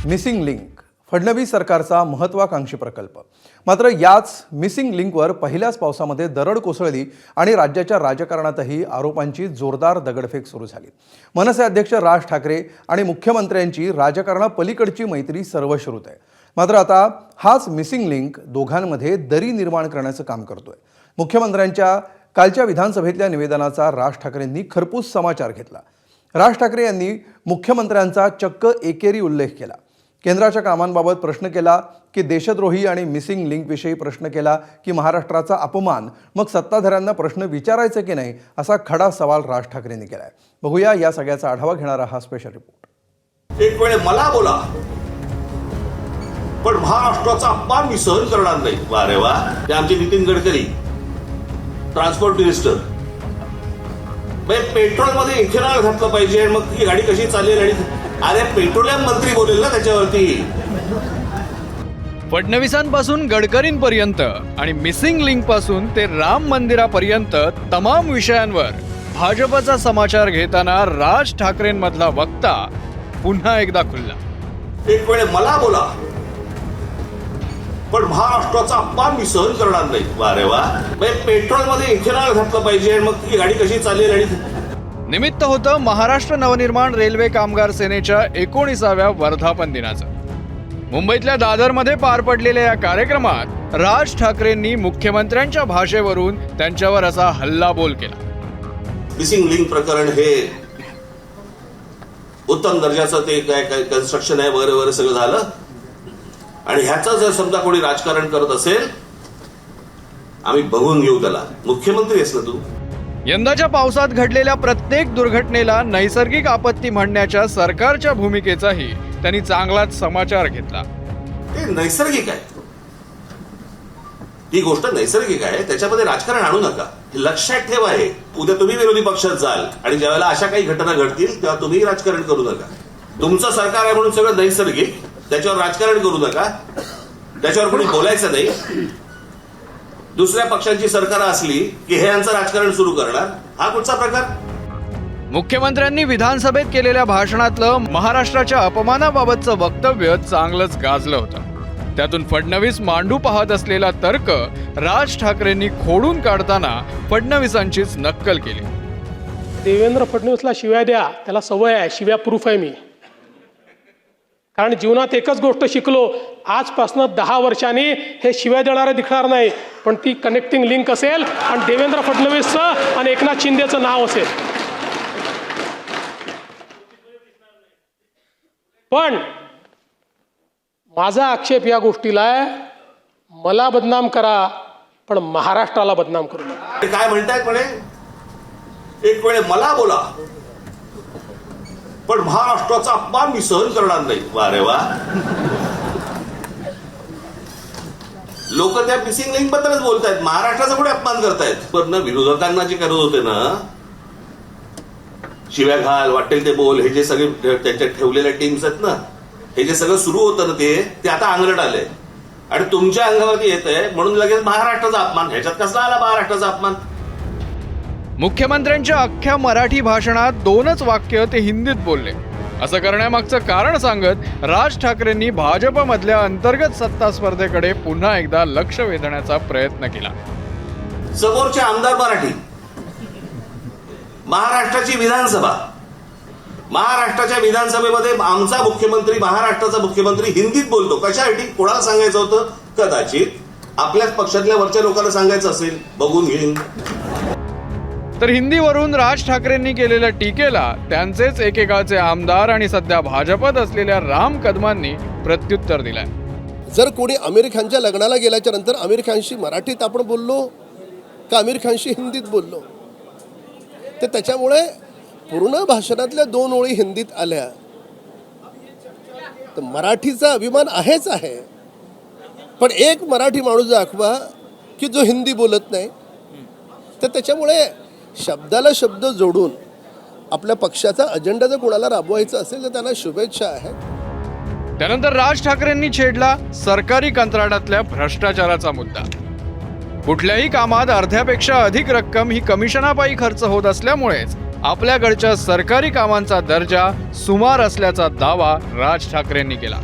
Missing link Fadnavis सरकारचा महत्त्वाकांक्षी प्रकल्प। मात्र याच मिसिंग लिंकवर पहिल्याच पावसामध्ये दरड कोसळली आणि राज्याच्या राजकारणातही आरोपांची जोरदार दगडफेक सुरू झाली। मनसे अध्यक्ष राज ठाकरे आणि मुख्यमंत्र्यांची राजकारणापलीकडची मैत्री सर्वश्रुत आहे। मात्र आता हाच मिसिंग लिंक दोघांमध्ये दरी निर्माण करण्याचं काम करतोय। मुख्यमंत्र्यांच्या कालच्या विधानसभेतल्या निवेदनाचा राज ठाकरेंनी खरपूस समाचार घेतला। राज ठाकरे यांनी मुख्यमंत्र्यांचा चक्क एकेरी उल्लेख केला। केंद्राच्या कामांबाबत प्रश्न केला की देशद्रोही आणि मिसिंग लिंकविषयी प्रश्न केला की महाराष्ट्राचा अपमान, मग सत्ताधाऱ्यांना प्रश्न विचारायचे की नाही असा खडा सवाल राज ठाकरेंनी केलाय। बघूया या सगळ्याचा आढावा घेणारा हा स्पेशल रिपोर्ट। एक वेळ मला बोला, पण महाराष्ट्राचा अपमान मी सहन करणार नाही। वा रे वा, ते आमचे Nitin Gadkari transport minister. Petrol मध्ये इथेनॉल घातलं पाहिजे, मग ही गाडी कशी चालेल? आणि अरे पेट्रोलियम मंत्री बोलेल ना त्याच्यावरती। फडणवीसांपासून गडकरींपर्यंत आणि मिसिंग लिंक पासून ते राम मंदिरापर्यंत तमाम विषयांवर भाजपचा समाचार घेताना राज ठाकरेंमधला वक्ता पुन्हा एकदा खुलला। एक वेळ मला बोला, पण महाराष्ट्राचा अपमान मी सहन करणार नाही। वा रे वा, पेट्रोल मध्ये इथेनॉल घातलं पाहिजे, मग ही गाडी कशी चालेल? आणि निमित्त होतं महाराष्ट्र नवनिर्माण रेल्वे कामगार सेनेच्या 19व्या वर्धापन दिनाचं। मुंबईतल्या दादरमध्ये पार पडलेल्या या कार्यक्रमात राज ठाकरेंनी मुख्यमंत्र्यांच्या भाषेवरून त्यांच्यावर असा हल्लाबोल केला। मिसिंग लिंक प्रकरण हे उत्तम दर्जाचं ते काय कन्स्ट्रक्शन आहे वगैरे वगैरे सगळं झालं, आणि ह्याचं जर समजा कोणी राजकारण करत असेल, आम्ही बघून घेऊ त्याला। मुख्यमंत्री आहेस ना तू। यंदाच्या पावसात घडलेल्या प्रत्येक दुर्घटनेला नैसर्गिक आपत्ती म्हणण्याच्या सरकारच्या भूमिकेचाही त्यांनी चांगलाच समाचार घेतला। ते नैसर्गिक आहे, ती गोष्ट नैसर्गिक आहे, त्याच्यामध्ये राजकारण आणू नका, हे लक्षात ठेवा। हे उद्या तुम्ही विरोधी पक्षात जाल आणि ज्यावेळेला अशा काही घटना घडतील तेव्हा तुम्ही राजकारण करू नका। तुमचं सरकार आहे म्हणून सगळं नैसर्गिक, त्याच्यावर राजकारण करू नका, त्याच्यावर कोणी बोलायचं नाही। दुसऱ्या पक्षांची सरकार असली की हे यांचं राजकारण सुरू करणार, हा कुठचा प्रकार? मुख्यमंत्र्यांनी विधानसभेत केलेल्या भाषणातलं महाराष्ट्राच्या अपमानाबाबतचं वक्तव्य चांगलंच गाजलं होतं। त्यातून फडणवीस मांडू पाहत असलेला तर्क राज ठाकरेंनी खोडून काढताना फडणवीसांचीच नक्कल केली। देवेंद्र फडणवीसला शिव्या द्या, त्याला सवय आहे, शिव्या प्रूफ आहे मी। कारण जीवनात एकच गोष्ट शिकलो, आजपासून 10 वर्षांनी हे शिव्या देणारे दिसणार नाही, पण ती कनेक्टिंग लिंक असेल आणि देवेंद्र फडणवीसचं आणि एकनाथ शिंदेचं नाव असेल। पण माझा आक्षेप या गोष्टीला आहे, मला बदनाम करा पण महाराष्ट्राला बदनाम करू नका। काय म्हणतायत म्हणे, एक वेळ मला बोला, पण महाराष्ट्राचा अपमान मी सहन करणार नाही। वा रे वा, लोक त्या मिसिंग लिंक बद्दलच बोलतायत, महाराष्ट्राचा कुठे अपमान करतायत? पण विरोधकांना जे करत होते ना, शिव्या घाल, वाटेल ते बोल, हे जे सगळे त्यांच्या ठेवलेल्या टीम्स आहेत ना, हे जे सगळं सुरू होतं ना, ते आता अंगलट आलंय आणि तुमच्या अंगावरती येत आहे म्हणून लगेच महाराष्ट्राचा अपमान। ह्याच्यात कसला आला महाराष्ट्राचा अपमान? मुख्यमंत्र्यांच्या अख्ख्या मराठी भाषणात 2च वाक्य ते हिंदीत बोलले। असं करण्यामागचं कारण सांगत राज ठाकरेंनी भाजपमधल्या अंतर्गत सत्ता स्पर्धेकडे पुन्हा एकदा लक्ष वेधण्याचा प्रयत्न केला। समोरचे आमदार मराठी, महाराष्ट्राची विधानसभा, महाराष्ट्राच्या विधानसभेमध्ये आमचा मुख्यमंत्री, महाराष्ट्राचा मुख्यमंत्री हिंदीत बोलतो। कशासाठी? कोणाला सांगायचं होतं? कदाचित आपल्याच पक्षातल्या वरच्या लोकांना सांगायचं असेल, बघून घेईन। तर हिंदीवरून राज ठाकरेंनी केलेल्या टीकेला त्यांचेच एकेकाळचे आमदार आणि सध्या भाजपत असलेल्या राम कदमांनी प्रत्युत्तर दिलंय। जर कोणी आमिर खानच्या लग्नाला गेल्याच्या नंतर आमिर खानशी मराठीत आपण बोललो का आमिर खानशी हिंदीत बोललो, तर त्याच्यामुळे पूर्ण भाषणातल्या 2 ओळी हिंदीत आल्या, तर मराठीचा अभिमान आहेच आहे। पण एक मराठी माणूस दाखवा की जो हिंदी बोलत नाही, तर त्याच्यामुळे शब्दाला शब्द जोडून आपल्या पक्षाचा अजेंडा जर कोणाला राबवायचा असेल तर त्यांना शुभेच्छा आहेत। त्यानंतर राज ठाकरेंनी छेडला सरकारी कंत्राटातल्या भ्रष्टाचाराचा मुद्दा। कुठल्याही कामात अर्ध्यापेक्षा अधिक रक्कम ही कमिशनापायी खर्च होत असल्यामुळेच आपल्याकडच्या सरकारी कामांचा दर्जा सुमार असल्याचा दावा राज ठाकरेंनी केला.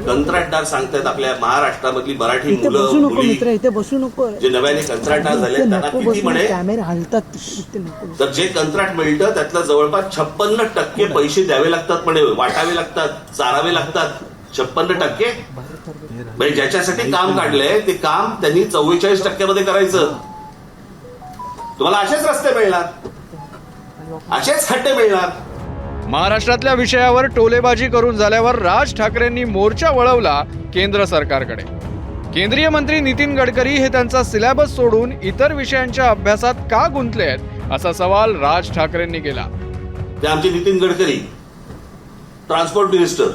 कंत्राटदार सांगतायत आपल्या महाराष्ट्रामधली मराठी इथे मुलं बसू नको मुली मित्र, इथे बसू नको. जे नव्याने कंत्राटदार झाले इथे त्यांना नको किती बसू, म्हणे, कॅमेरे हलतात इथे नको. तर जे कंत्राट मिळतं त्यातलं जवळपास 56% पैसे द्यावे लागतात म्हणे, वाटावे लागतात, चारावे लागतात. 56%. म्हणजे ज्याच्यासाठी काम काढलंय ते काम त्यांनी 44% करायचं. तुम्हाला असेच रस्ते मिळणार, असेच खड्डे मिळणार. महाराष्ट्रातल्या विषयावर टोलेबाजी करून झाल्यावर राज ठाकरेंनी मोर्चा वळवला केंद्र सरकारकडे. केंद्रीय मंत्री नितीन गडकरी हे त्यांचा सिलेबस सोडून इतर विषयांच्या अभ्यासात का गुंतलेत असा सवाल राज ठाकरेंनी केला. ते आमचे नितीन गडकरी ट्रान्सपोर्ट मिनिस्टर,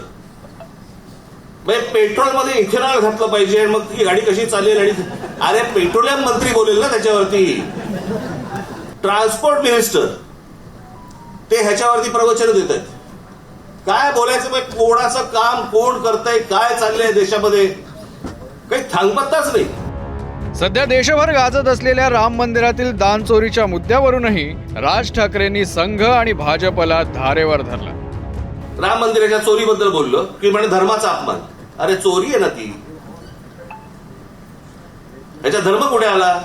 पेट्रोलमध्ये इथेनॉल घातलं पाहिजे आणि मग ती गाडी कशी चालेल. आणि अरे पेट्रोलियम मंत्री बोलेल ना त्याच्यावरती. ट्रान्सपोर्ट मिनिस्टर ते ह्याच्यावरती प्रवचन देत आहेत. काय बोलायचं, कोणाचं काम कोण करतंय, काय चाललंय देशामध्ये, काही थांगपत्ताच नाही. सध्या देशभर गाजत असलेल्या राम मंदिरातील दान चोरीच्या मुद्द्यावरूनही राज ठाकरेंनी संघ आणि भाजपला धारेवर धरला. राम मंदिराच्या चोरीबद्दल बोललो की म्हणे धर्माचा अपमान. अरे चोरी आहे ना ती, ह्याचा धर्म कुठे आला.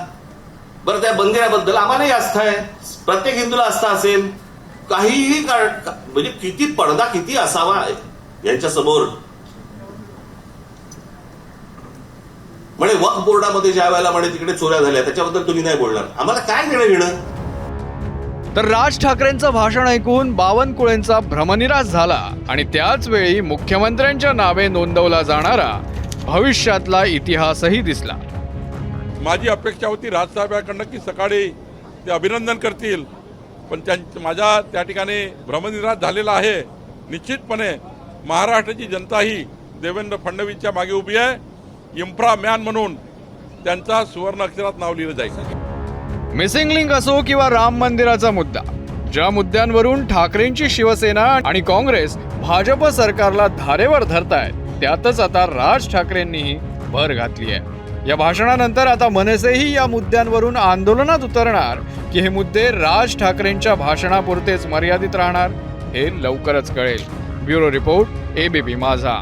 बरं, त्या मंदिराबद्दल आम्हालाही आस्था आहे, प्रत्येक हिंदूला आस्था असेल. काहीही म्हणजे किती पडदा किती असावा यांच्या समोर. म्हणे वक्फ बोर्डामध्ये ज्या वेळेला म्हणे तिकडे चोऱ्या झाल्या त्याच्याबद्दल तुम्ही नाही बोलणार, आम्हाला काय देणं घेणं. तर राज ठाकरेंचं भाषण ऐकून बावनकुळेंचा भ्रमनिरास झाला आणि त्याच वेळी मुख्यमंत्र्यांच्या नावे नोंदवला जाणारा भविष्यातला इतिहासही दिसला. माझी अपेक्षा होती राजसाहेबांकडनं की सकाळी ते अभिनंदन करतील, पण माझा त्या ठिकाणी भ्रमनिरास झालेला आहे. निश्चितपणे महाराष्ट्राची जनताही देवेंद्र फडणवीसच्या मागे उभी आहे. इन्फ्रा मॅन म्हणून त्यांचा सुवर्ण अक्षरात नाव लिहिलं जाईल. मिसिंग लिंक असो किंवा राम मंदिराचा मुद्दा, ज्या मुद्द्यांवरून ठाकरेंची शिवसेना आणि काँग्रेस भाजप सरकारला धारेवर धरतायत त्यातच आता राज ठाकरेंनीही भर घातली आहे. या भाषणानंतर आता मनसेही या मुद्द्यांवरून आंदोलनात उतरणार की हे मुद्दे राज ठाकरेंच्या भाषणापुरतेच मर्यादित राहणार हे लवकरच कळेल. ब्युरो रिपोर्ट, ABP माझा.